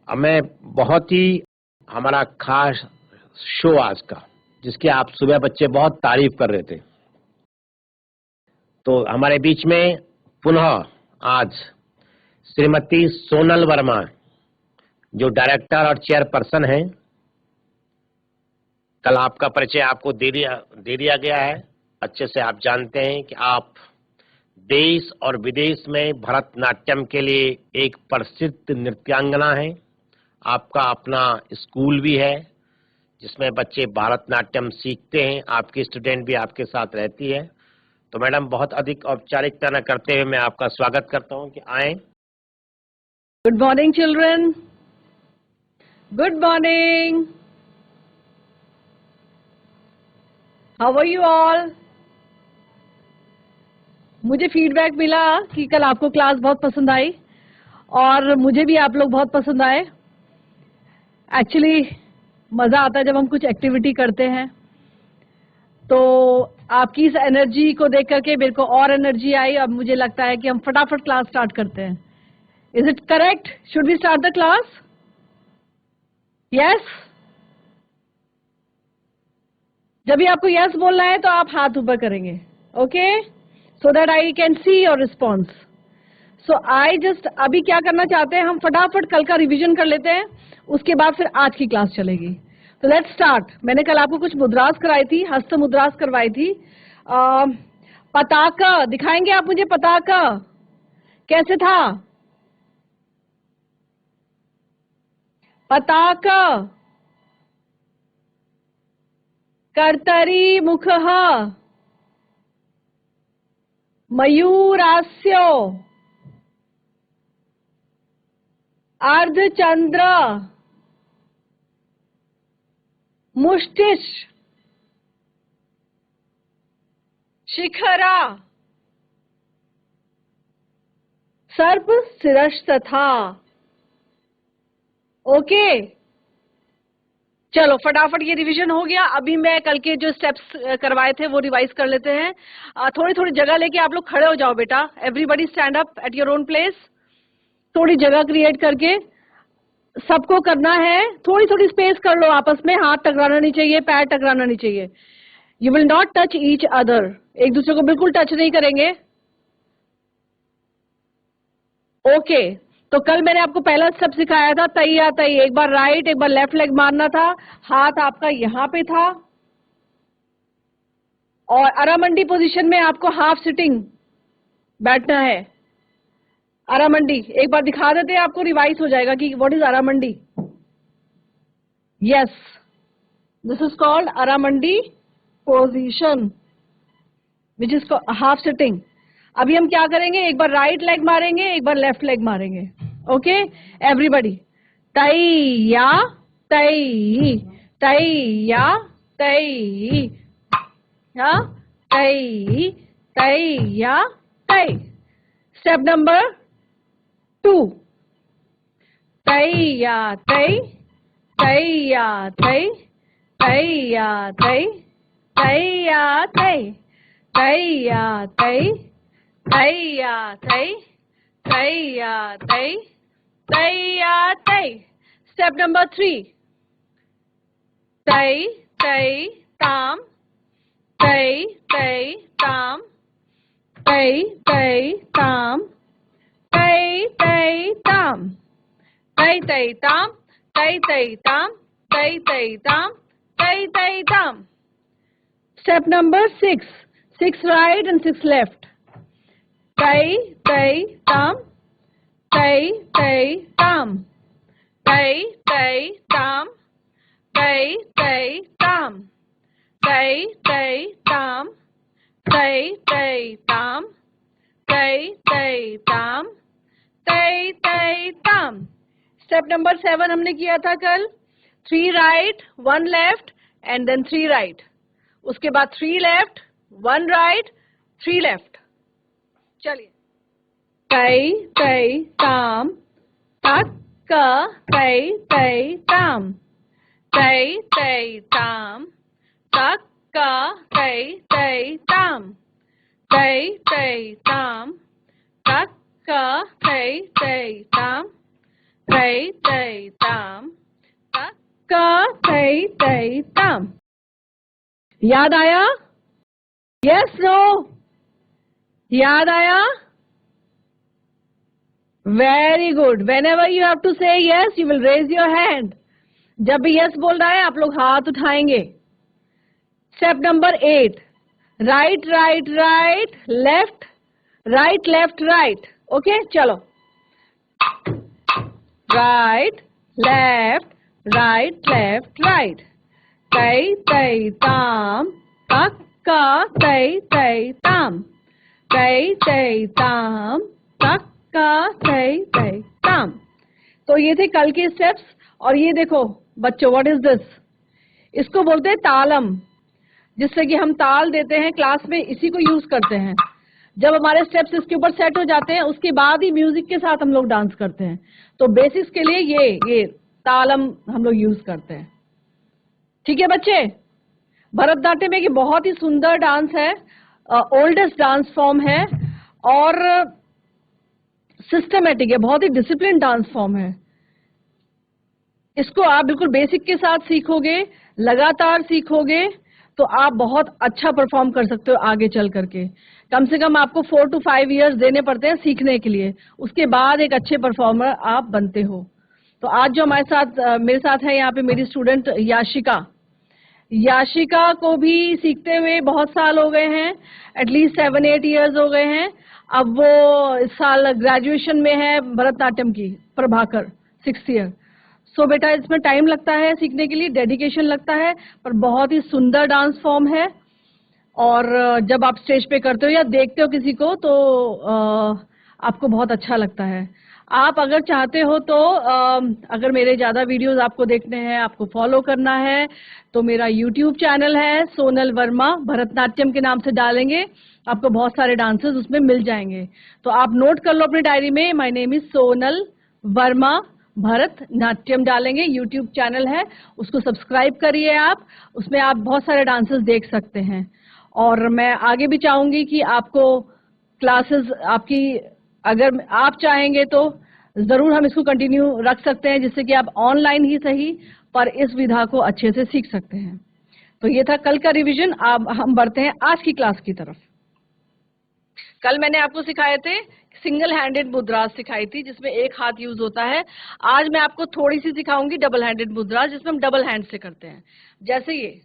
मैं बहुत ही हमारा खास शो आज का, जिसकी आप सुबह बच्चे बहुत तारीफ कर रहे थे, तो हमारे बीच में पुनः आज श्रीमती सोनल वर्मा, जो डायरेक्टर और चेयरपर्सन हैं। कल आपका परिचय आपको दे दिया गया है। अच्छे से आप जानते हैं कि आप देश और विदेश में भरतनाट्यम के लिए एक प्रसिद्ध नृत्यांगना हैं। आपका अपना स्कूल भी है जिसमें बच्चे भरतनाट्यम सीखते हैं। आपकी स्टूडेंट भी आपके साथ रहती है। तो मैडम, बहुत अधिक औपचारिकता न करते हुए मैं आपका स्वागत करता हूं कि आए। Good morning children, good morning. How are you all? मुझे फीडबैक मिला कि कल आपको क्लास बहुत पसंद आई और मुझे भी आप लोग बहुत पसंद आए। एक्चुअली मजा आता है जब हम कुछ एक्टिविटी करते हैं, तो आपकी इस एनर्जी को देख करके मेरे को और एनर्जी आई। अब मुझे लगता है कि हम फटाफट क्लास स्टार्ट करते हैं। Is it correct? Should we start the class? Yes? जब भी आपको यस बोलना है तो आप हाथ ऊपर करेंगे, okay, so that I can see your response. So I just अभी क्या करना चाहते हैं, हम फटाफट कल का रिवीजन कर लेते हैं, उसके बाद फिर आज की क्लास चलेगी। तो लेट्स स्टार्ट। मैंने कल आपको कुछ मुद्रास कराई थी, हस्त मुद्रास करवाई थी। पताका दिखाएंगे आप मुझे? पताका कैसे था? पताका कर्तरी मुखः मयूरास्यो अर्धचंद्र मुष्टिश शिखरा सर्प शिरस्तथा। ओके, चलो फटाफट ये रिवीजन हो गया। अभी मैं कल के जो स्टेप्स करवाए थे वो रिवाइज कर लेते हैं। थोड़ी थोड़ी जगह लेके आप लोग खड़े हो जाओ बेटा। Everybody stand up at your own place. थोड़ी जगह क्रिएट करके सबको करना है। थोड़ी थोड़ी स्पेस कर लो आपस में। हाथ टकराना नहीं चाहिए, पैर टकराना नहीं चाहिए। You will not touch each other. एक दूसरे को बिल्कुल टच नहीं करेंगे। ओके, तो कल मैंने आपको पहला स्टेप सिखाया था, तैया तई। एक बार राइट, एक बार लेफ्ट लेग मारना था। हाथ आपका यहां पे था और अरामंडी पोजीशन में आपको हाफ सिटिंग बैठना है। अरामंडी एक बार दिखा देते हैं, आपको रिवाइज हो जाएगा कि what is araimandi. Yes, this is called araimandi position which is half sitting. अभी हम क्या करेंगे, एक बार राइट लेग मारेंगे, एक बार लेफ्ट लेग मारेंगे। ओके एवरीबडी, तैया तई, तैया तई, तई तैया तई। स्टेप नंबर 2, तैया तई, तैया तई, तैया तई, तैया तई, तैया तई, तैया तई, तैया तई, तैया तई। स्टेप नंबर 3, तई तई ताम, तई तई ताम, तई तई ताम, तई तई ताम, तई तई ताम, तई तई ताम, तई तई ताम, तई तई ताम। Step number 6, 6 right and 6 left. Tai, tai, tam, tai, tai, tam, tai, tai, tam, tai, tai, tam, tai, tai, tam, tai, tai, tam, tai, tai, tam, tai, tai, tam. Step number 7 हमने किया था कल। 3 right, 1 left and then 3 right. उसके बाद 3 left, 1 right, 3 left. चलिए, तई तई ताम, तक तई तई ताम, तई तई ताम, तक तई तई ताम, तई तई ताम, तक तई तई ताम, तै तै ताम ता का तै तै ताम। याद आया? Yes no? याद आया? Very good. Whenever you have to say yes you will raise your hand. जब भी यस बोल रहा है आप लोग हाथ उठाएंगे। Step number 8, right right right left right left right. Okay चलो, right left right left right. तै तै ताम का तै तै ताम तै तै ताम का तै तै ताम। तो ये थे कल के स्टेप्स। और ये देखो बच्चों, व्हाट इज दिस? इसको बोलते हैं तालम, जिससे कि हम ताल देते हैं क्लास में, इसी को यूज करते हैं। जब हमारे स्टेप्स इसके ऊपर सेट हो जाते हैं उसके बाद ही म्यूजिक के साथ हम लोग डांस करते हैं। तो बेसिक्स के लिए ये तालम हम लोग यूज करते हैं। ठीक है बच्चे? भरतनाट्यम एक बहुत ही सुंदर डांस है, ओल्डेस्ट डांस फॉर्म है और सिस्टमेटिक है, बहुत ही डिसिप्लिन डांस फॉर्म है। इसको आप बिल्कुल बेसिक के साथ सीखोगे, लगातार सीखोगे तो आप बहुत अच्छा परफॉर्म कर सकते हो आगे चल करके। कम से कम आपको 4 to 5 इयर्स देने पड़ते हैं सीखने के लिए, उसके बाद एक अच्छे परफॉर्मर आप बनते हो। तो आज जो हमारे साथ मेरे साथ है यहाँ पे मेरी स्टूडेंट याशिका को भी सीखते हुए बहुत साल हो गए हैं, एटलीस्ट 7-8 इयर्स हो गए हैं। अब वो इस साल ग्रेजुएशन में है भरतनाट्यम की, प्रभाकर 6th ईयर। सो बेटा इसमें टाइम लगता है सीखने के लिए, डेडिकेशन लगता है, पर बहुत ही सुंदर डांस फॉर्म है। और जब आप स्टेज पे करते हो या देखते हो किसी को तो आपको बहुत अच्छा लगता है। आप अगर चाहते हो तो अगर मेरे ज्यादा वीडियोस आपको देखने हैं, आपको फॉलो करना है, तो मेरा यूट्यूब चैनल है सोनल वर्मा भरतनाट्यम के नाम से डालेंगे, आपको बहुत सारे डांसेस उसमें मिल जाएंगे। तो आप नोट कर लो अपनी डायरी में, my name is Sonal Verma Bharatanatyam डालेंगे, यूट्यूब चैनल है, उसको सब्सक्राइब करिए आप, उसमें आप बहुत सारे डांसेस देख सकते हैं। और मैं आगे भी चाहूंगी कि आपको क्लासेस आपकी, अगर आप चाहेंगे तो जरूर हम इसको कंटिन्यू रख सकते हैं, जिससे कि आप ऑनलाइन ही सही पर इस विधा को अच्छे से सीख सकते हैं। तो ये था कल का रिवीजन। अब हम बढ़ते हैं आज की क्लास की तरफ। कल मैंने आपको सिखाए थे सिंगल हैंडेड मुद्रास सिखाई थी, जिसमें एक हाथ यूज होता है। आज मैं आपको थोड़ी सी सिखाऊंगी डबल हैंडेड मुद्रास, जिसमें हम डबल हैंड से करते हैं। जैसे ये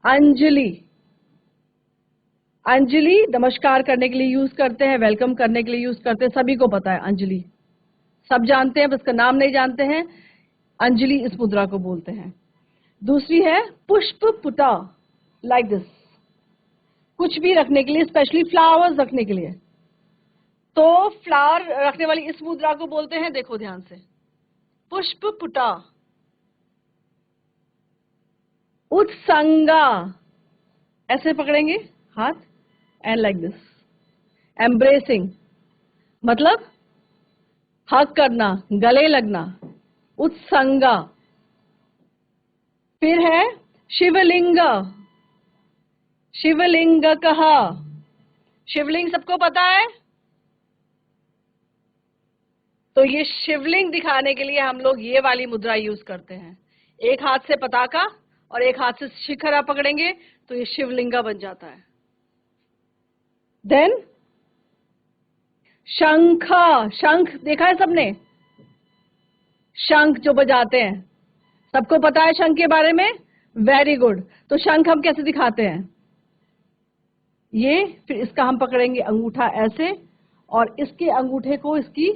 अंजलि, अंजलि नमस्कार करने के लिए यूज करते हैं, वेलकम करने के लिए यूज करते हैं, सभी को पता है अंजलि, सब जानते हैं, बस का नाम नहीं जानते हैं। अंजलि इस मुद्रा को बोलते हैं। दूसरी है पुष्प पुटा, लाइक दिस, कुछ भी रखने के लिए, स्पेशली फ्लावर्स रखने के लिए। तो फ्लावर रखने वाली इस मुद्रा को बोलते हैं, देखो ध्यान से, पुष्प पुटा। उत्संगा, ऐसे पकड़ेंगे हाथ एंड लाइक दिस। एम्ब्रेसिंग मतलब हग करना, गले लगना, उत्संगा। फिर है शिवलिंग, शिवलिंग कहा, शिवलिंग सबको पता है। तो ये शिवलिंग दिखाने के लिए हम लोग ये वाली मुद्रा यूज करते हैं। एक हाथ से पताका और एक हाथ से शिखर आप पकड़ेंगे तो ये शिवलिंगा बन जाता है। देन शंख, शंख देखा है सबने, शंख जो बजाते हैं, सबको पता है शंख के बारे में, वेरी गुड। तो शंख हम कैसे दिखाते हैं, ये, फिर इसका हम पकड़ेंगे अंगूठा ऐसे और इसके अंगूठे को इसकी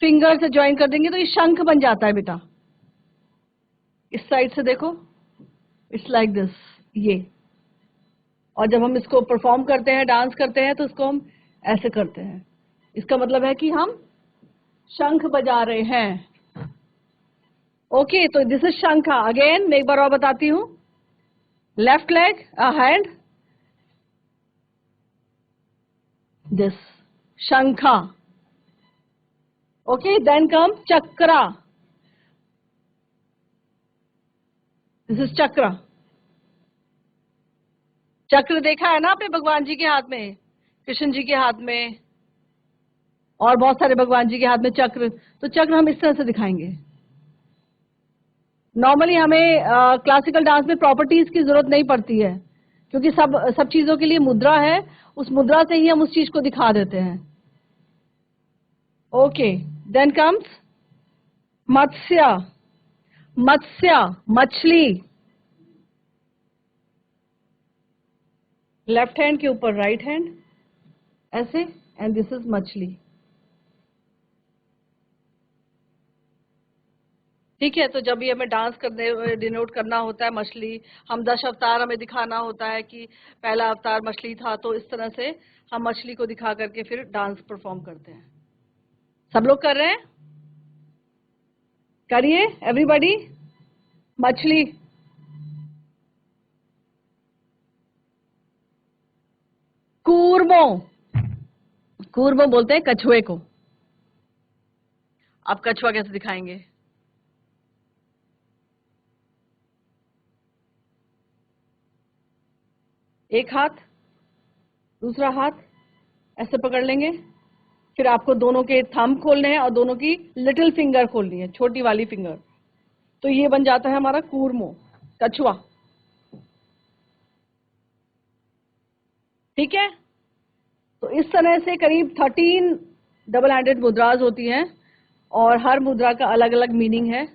फिंगर से ज्वाइन कर देंगे तो ये शंख बन जाता है बेटा। इस साइड से देखो, इट्स लाइक दिस, ये। और जब हम इसको परफॉर्म करते हैं, डांस करते हैं, तो इसको हम ऐसे करते हैं। इसका मतलब है कि हम शंख बजा रहे हैं। ओके, तो दिस इज शंखा। अगेन मैं एक बार और बताती हूं, left leg hand, this shankha. Okay, then come chakra, this is chakra. चक्र देखा है ना आपने भगवान जी के हाथ में, कृष्ण जी के हाथ में, और बहुत सारे भगवान जी के हाथ में चक्र। तो चक्र हम इस तरह से दिखाएंगे, नॉर्मली हमें क्लासिकल डांस में प्रॉपर्टीज की जरूरत नहीं पड़ती है, क्योंकि सब चीजों के लिए मुद्रा है, उस मुद्रा से ही हम उस चीज को दिखा देते हैं. ओके, देन कम्स मत्स्य. मत्स्य, मछली. लेफ्ट हैंड के ऊपर राइट हैंड ऐसे, एंड दिस इज मछली. ठीक है, तो जब भी हमें डांस करने डिनोट करना होता है मछली, हम 10 अवतार हमें दिखाना होता है कि पहला अवतार मछली था, तो इस तरह से हम मछली को दिखा करके फिर डांस परफॉर्म करते हैं. सब लोग कर रहे हैं? करिए एवरीबॉडी. मछली. कूर्मो. कूर्मो बोलते हैं कछुए को. आप कछुआ कैसे दिखाएंगे? एक हाथ, दूसरा हाथ ऐसे पकड़ लेंगे, फिर आपको दोनों के थंब खोलने हैं और दोनों की लिटिल फिंगर खोलनी है, छोटी वाली फिंगर. तो ये बन जाता है हमारा कूर्मो, कछुआ. ठीक है, तो इस तरह से करीब 13 डबल हैंडेड मुद्राज होती हैं और हर मुद्रा का अलग अलग मीनिंग है.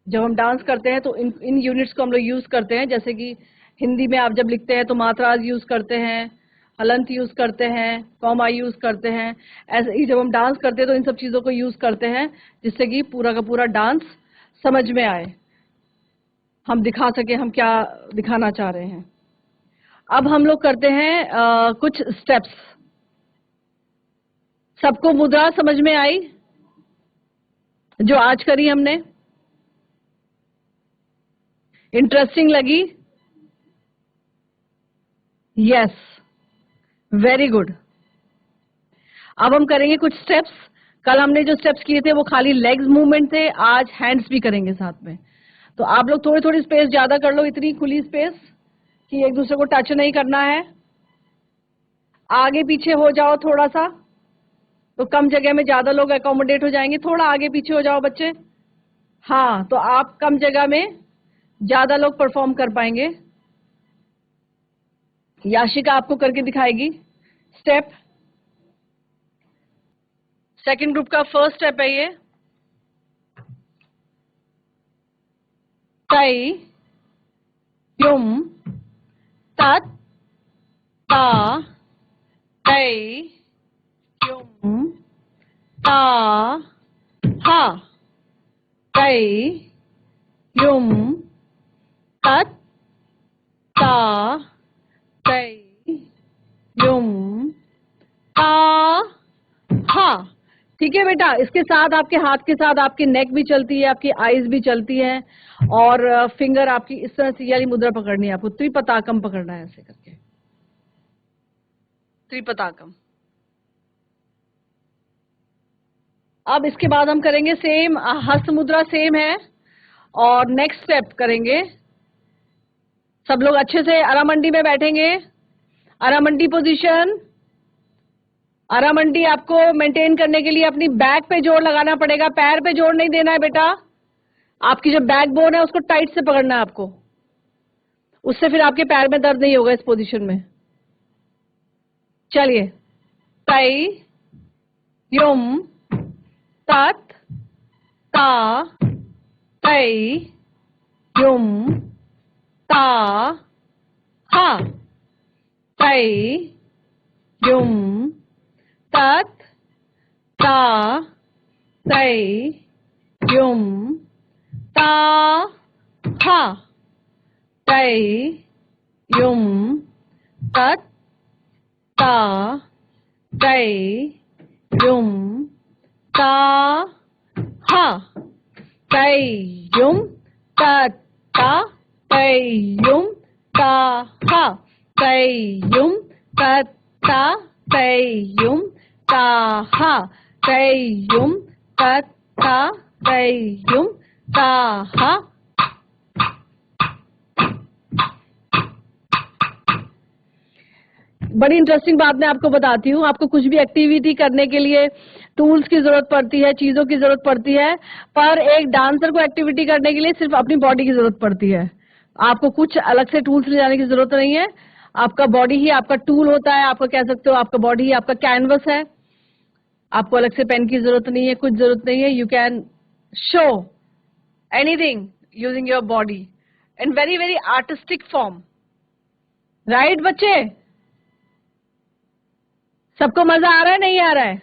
जब हम डांस करते हैं तो इन यूनिट्स को हम लोग यूज करते हैं. जैसे कि हिंदी में आप जब लिखते हैं तो मात्राज यूज करते हैं, हलंत यूज करते हैं, कॉमा यूज करते हैं. ऐसे ही जब हम डांस करते हैं तो इन सब चीजों को यूज करते हैं जिससे कि पूरा का पूरा डांस समझ में आए, हम दिखा सके हम क्या दिखाना चाह रहे हैं. अब हम लोग करते हैं कुछ स्टेप्स. सबको मुद्रा समझ में आई जो आज करी हमने? इंटरेस्टिंग लगी? Yes, very good. अब हम करेंगे कुछ स्टेप्स. कल हमने जो स्टेप्स किए थे वो खाली लेग्स मूवमेंट थे, आज हैंड्स भी करेंगे साथ में. तो आप लोग थोड़ी थोड़ी स्पेस ज्यादा कर लो, इतनी खुली स्पेस कि एक दूसरे को टच नहीं करना है. आगे पीछे हो जाओ थोड़ा सा, तो कम जगह में ज्यादा लोग अकोमोडेट हो जाएंगे. थोड़ा आगे पीछे हो जाओ बच्चे. हाँ, तो आप कम जगह में ज्यादा लोग परफॉर्म कर पाएंगे. याशिका आपको करके दिखाएगी स्टेप. सेकंड ग्रुप का फर्स्ट स्टेप है ये. तै युम तत् ता तै युम ता हा. तै युम तत् ता तै युम ता हा. ठीक है बेटा, इसके साथ आपके हाथ के साथ आपकी नेक भी चलती है, आपकी आईज भी चलती है, और फिंगर आपकी इस तरह से ये वाली मुद्रा पकड़नी है आपको. त्रिपताकम पकड़ना है ऐसे करके, त्रिपताकम. अब इसके बाद हम करेंगे सेम हस्त मुद्रा, सेम है. और नेक्स्ट स्टेप करेंगे, सब लोग अच्छे से अरामंडी में बैठेंगे. अरामंडी पोजीशन. अरामंडी आपको मेंटेन करने के लिए अपनी बैक पे जोर लगाना पड़ेगा, पैर पे जोर नहीं देना है बेटा. आपकी जो बैक बोन है उसको टाइट से पकड़ना है आपको, उससे फिर आपके पैर में दर्द नहीं होगा इस पोजीशन में. चलिए, तै युम तत् ता तै युम ता हा. तै युम तत् ता तै युम ता हा. तै युम तत् ता तै युम ता हा. तै युम तत् ता तै युम ता हा. तै युम तत् ता तै युम ता हा. तै युम तत् ता तै युम ता हा. बड़ी इंटरेस्टिंग बात मैं आपको बताती हूँ। आपको कुछ भी एक्टिविटी करने के लिए टूल्स की जरूरत पड़ती है, चीजों की जरूरत पड़ती है, पर एक डांसर को एक्टिविटी करने के लिए सिर्फ अपनी बॉडी की जरूरत पड़ती है। आपको कुछ अलग से टूल्स ले जाने की जरूरत नहीं है। आपका बॉडी ही आपका टूल होता है। आपका कह सकते हो आपका बॉडी ही आपका कैनवस है। आपको अलग से पेन की जरूरत नहीं है, कुछ जरूरत नहीं है। You can show anything using your body in very very artistic form. Right बच्चे? सबको मजा आ रहा है, नहीं आ रहा है?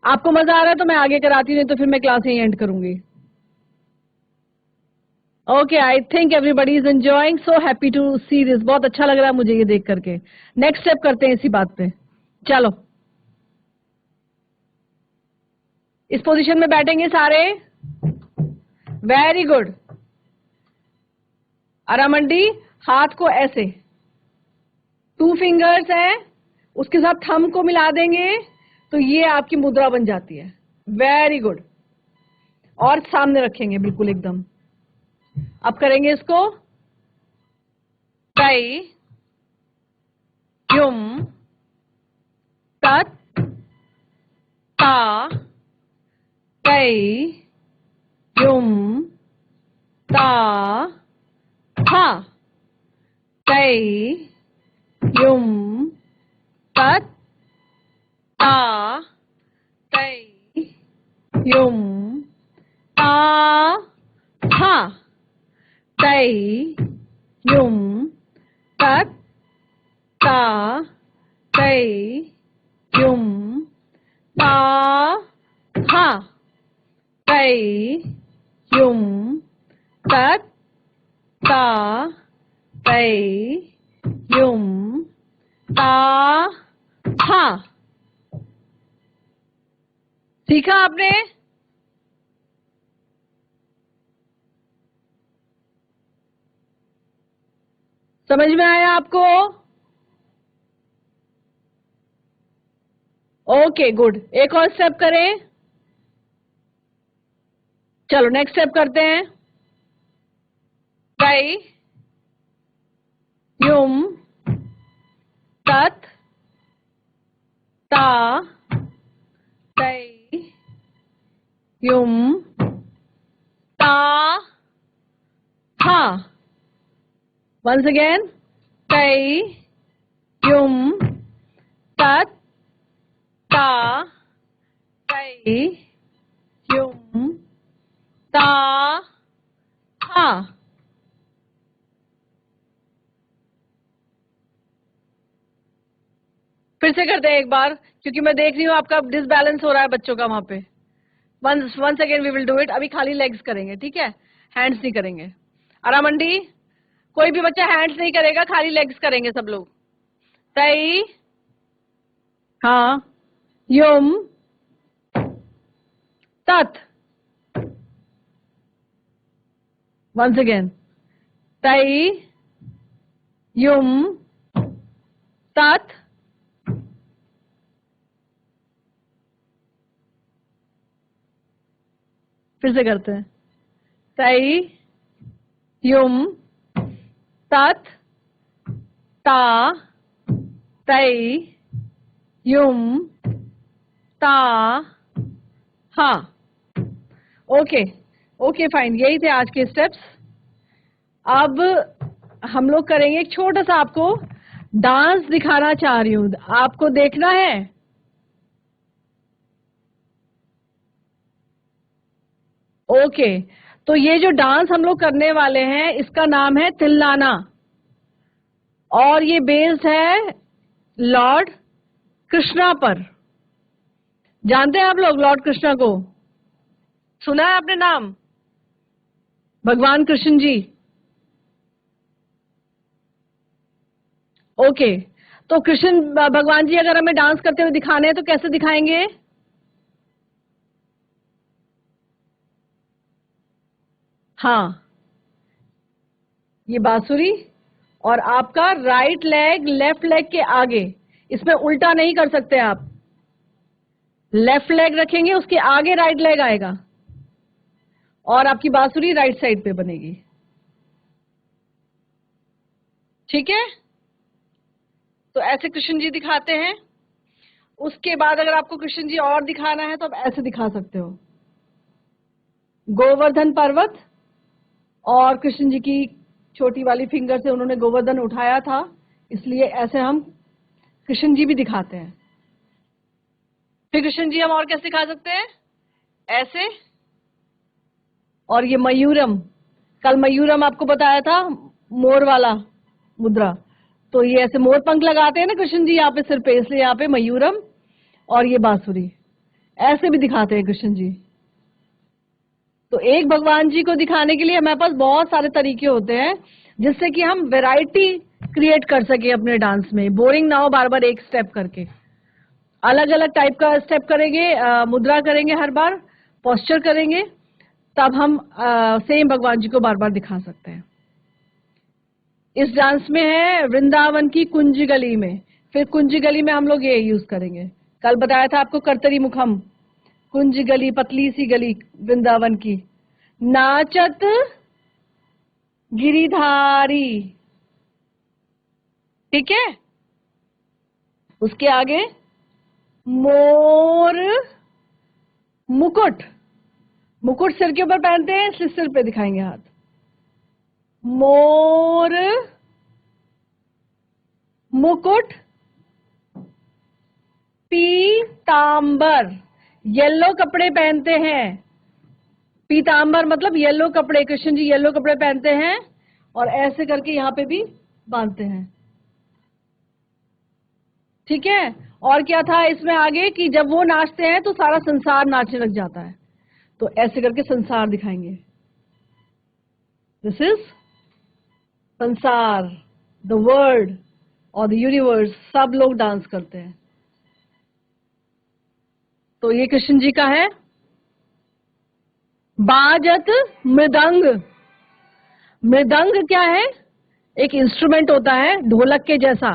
आपको मजा आ रहा है तो मैं आगे कराती, नहीं तो फिर मैं क्लास यहीं एंड करूंगी। Okay, I think everybody is enjoying, so happy to see this. बहुत अच्छा लग रहा है मुझे ये देख करके। नेक्स्ट स्टेप करते हैं इसी बात पे। चलो, इस पोजीशन में बैठेंगे सारे। Very good. अरामंडी, हाथ को ऐसे 2 फिंगर्स हैं, उसके साथ थंब को मिला देंगे तो ये आपकी मुद्रा बन जाती है। Very good. और सामने रखेंगे बिल्कुल एकदम। अब करेंगे इसको तै युम तत् ता तै युम ता था तै युम तत् ता तै युम ता था तै युम तत् ता तै युम ता था तै युम तत् ता तै युम ता था। सीखा आपने? समझ में आया आपको? Okay good. एक और स्टेप करें। चलो नेक्स्ट स्टेप करते हैं। तै युम तत् ता तै युम ता था। Once again, तै युम तत् ता तै युम ता था। फिर से करते हैं एक बार, क्योंकि मैं देख रही हूँ आपका डिसबैलेंस हो रहा है बच्चों का वहां पे। Once again we will do it. अभी खाली लेग्स करेंगे, ठीक है? हैंड्स नहीं करेंगे। अरामंडी, कोई भी बच्चा हैंड्स नहीं करेगा, खाली लेग्स करेंगे सब लोग। तै, हाँ, युम तत्। वंस अगेन, तै युम तत् फिर से करते हैं। तै युम तत् ता तै युम ता हा। ओके ओके फाइन, यही थे आज के स्टेप्स। अब हम लोग करेंगे एक छोटा सा, आपको डांस दिखाना चाह रही हूं। आपको देखना है? ओके, तो ये जो डांस हम लोग करने वाले हैं इसका नाम है तिल्लाना, और ये बेस्ड है लॉर्ड कृष्णा पर। जानते हैं आप लोग लॉर्ड कृष्णा को? सुना है आपने नाम? भगवान कृष्ण जी। ओके, तो कृष्ण भगवान जी अगर हमें डांस करते हुए दिखाने हैं तो कैसे दिखाएंगे? हाँ, ये बांसुरी और आपका राइट लेग लेफ्ट लेग के आगे, इसमें उल्टा नहीं कर सकते आप। लेफ्ट लेग रखेंगे, उसके आगे राइट लेग आएगा और आपकी बांसुरी राइट साइड पे बनेगी। ठीक है? तो ऐसे कृष्ण जी दिखाते हैं। उसके बाद अगर आपको कृष्ण जी और दिखाना है तो आप ऐसे दिखा सकते हो, गोवर्धन पर्वत, और कृष्ण जी की छोटी वाली फिंगर से उन्होंने गोवर्धन उठाया था, इसलिए ऐसे हम कृष्ण जी भी दिखाते हैं। फिर कृष्ण जी हम और कैसे दिखा सकते हैं, ऐसे। और ये मयूरम, कल मयूरम आपको बताया था, मोर वाला मुद्रा, तो ये ऐसे मोर पंख लगाते हैं ना कृष्ण जी यहाँ पे सिर पे, इसलिए यहाँ पे मयूरम। और ये बांसुरी, ऐसे भी दिखाते हैं कृष्ण जी। तो एक भगवान जी को दिखाने के लिए हमारे पास बहुत सारे तरीके होते हैं, जिससे कि हम वैरायटी क्रिएट कर सके अपने डांस में। बोरिंग ना हो बार बार एक स्टेप करके, अलग अलग टाइप का स्टेप करेंगे, मुद्रा करेंगे, हर बार पोस्चर करेंगे, तब हम सेम भगवान जी को बार बार दिखा सकते हैं। इस डांस में है वृंदावन की कुंज गली में, फिर कुंज गली में हम लोग ये यूज करेंगे। कल बताया था आपको कर्तरी मुखम, कुंज गली, पतली सी गली वृंदावन की, नाचत गिरिधारी, ठीक है। उसके आगे मोर मुकुट, मुकुट सिर के ऊपर पहनते हैं, इसलिए सिर पे दिखाएंगे हाथ। मोर मुकुट पीतांबर, येलो कपड़े पहनते हैं। पीतांबर मतलब येलो कपड़े, कृष्ण जी येलो कपड़े पहनते हैं और ऐसे करके यहाँ पे भी बांधते हैं, ठीक है। और क्या था इसमें आगे कि जब वो नाचते हैं तो सारा संसार नाचने लग जाता है, तो ऐसे करके संसार दिखाएंगे। दिस इज संसार, द वर्ल्ड और द यूनिवर्स, सब लोग डांस करते हैं। तो ये कृष्ण जी का है। बाजत मृदंग, मृदंग क्या है, एक इंस्ट्रूमेंट होता है ढोलक के जैसा।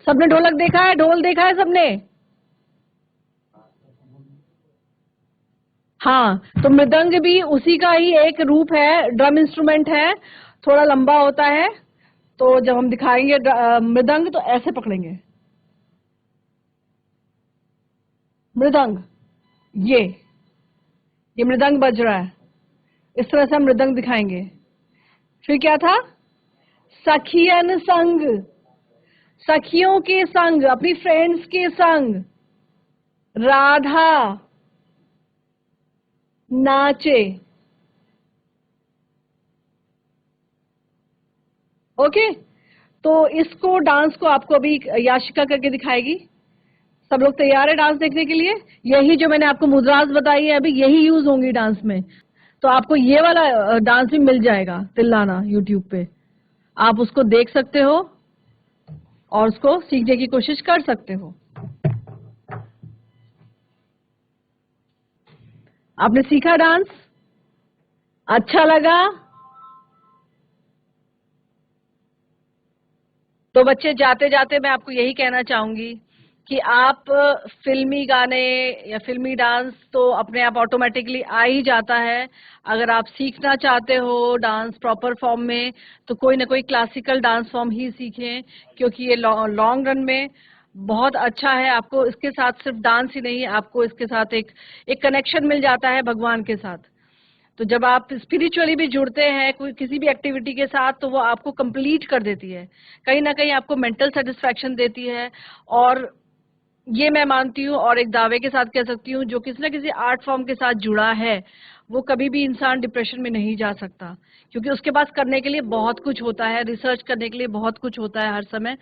सबने ढोलक देखा है, ढोल देखा है सबने? हाँ, तो मृदंग भी उसी का ही एक रूप है, ड्रम इंस्ट्रूमेंट है, थोड़ा लंबा होता है। तो जब हम दिखाएंगे मृदंग तो ऐसे पकड़ेंगे, मृदंग, ये मृदंग बज रहा है, इस तरह से हम मृदंग दिखाएंगे। फिर क्या था, सखियन संग, सखियों के संग, अपनी फ्रेंड्स के संग राधा नाचे, ओके। तो इसको डांस को आपको अभी याशिका करके दिखाएगी। सब लोग तैयार है डांस देखने के लिए? यही जो मैंने आपको मुद्रास बताई है अभी, यही यूज होंगी डांस में। तो आपको ये वाला डांस भी मिल जाएगा, तिल्लाना, यूट्यूब पे आप उसको देख सकते हो और उसको सीखने की कोशिश कर सकते हो। आपने सीखा डांस, अच्छा लगा? तो बच्चे, जाते जाते मैं आपको यही कहना चाहूंगी कि आप फिल्मी गाने या फिल्मी डांस तो अपने आप ऑटोमेटिकली आ ही जाता है। अगर आप सीखना चाहते हो डांस प्रॉपर फॉर्म में, तो कोई ना कोई क्लासिकल डांस फॉर्म ही सीखें, क्योंकि ये लॉन्ग रन में बहुत अच्छा है। आपको इसके साथ सिर्फ डांस ही नहीं, आपको इसके साथ एक कनेक्शन मिल जाता है भगवान के साथ। तो जब आप स्पिरिचुअली भी जुड़ते हैं कोई किसी भी एक्टिविटी के साथ, तो वो आपको कंप्लीट कर देती है, कहीं ना कहीं आपको मेंटल सेटिस्फैक्शन देती है। और ये मैं मानती हूँ और एक दावे के साथ कह सकती हूँ, जो किसी ना किसी आर्ट फॉर्म के साथ जुड़ा है वो कभी भी इंसान डिप्रेशन में नहीं जा सकता, क्योंकि उसके पास करने के लिए बहुत कुछ होता है, रिसर्च करने के लिए बहुत कुछ होता है हर समय,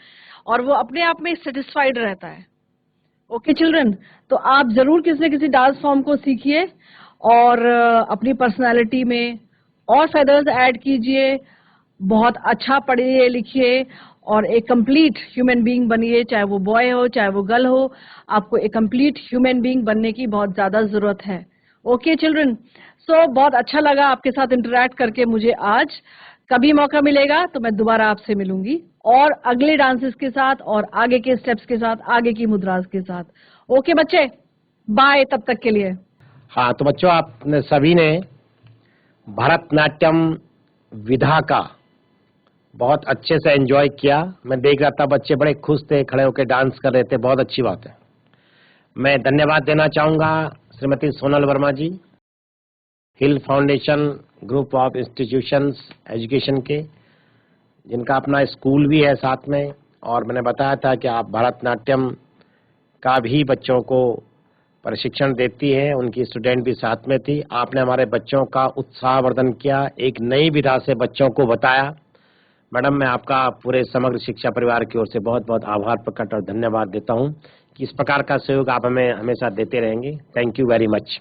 और वो अपने आप में सेटिस्फाइड रहता है। ओके चिल्ड्रन, तो आप जरूर किसी न किसी डांस फॉर्म को सीखिए और अपनी पर्सनालिटी में और फेदर्स ऐड कीजिए, बहुत अच्छा पढ़िए लिखिए और एक कंप्लीट ह्यूमन बीइंग बनिए, चाहे वो बॉय हो चाहे वो गर्ल हो, आपको एक कंप्लीट ह्यूमन बीइंग बनने की बहुत ज्यादा जरूरत है। ओके चिल्ड्रन, सो बहुत अच्छा लगा आपके साथ इंटरेक्ट करके मुझे आज। कभी मौका मिलेगा तो मैं दोबारा आपसे मिलूंगी और अगले डांसेस के साथ और आगे के स्टेप्स के साथ, आगे की मुद्रास के साथ। ओके बच्चे, बाय तब तक के लिए। हाँ, तो बच्चों, आपने सभी ने भरतनाट्यम विधा का बहुत अच्छे से एंजॉय किया। मैं देख रहा था बच्चे बड़े खुश थे, खड़े होकर डांस कर रहे थे, बहुत अच्छी बात है। मैं धन्यवाद देना चाहूंगा Shrimati Sonal Verma ji, Hill Foundation group of institutions education के, जिनका अपना स्कूल भी है साथ में, और मैंने बताया था कि आप भरतनाट्यम का भी बच्चों को प्रशिक्षण देती है, उनकी स्टूडेंट भी साथ में थी। आपने हमारे बच्चों का उत्साहवर्धन किया, एक नई विधा से बच्चों को बताया। मैडम, मैं आपका पूरे समग्र शिक्षा परिवार की ओर से बहुत बहुत आभार प्रकट और धन्यवाद देता हूं कि इस प्रकार का सहयोग आप हमें हमेशा देते रहेंगे। Thank you very much.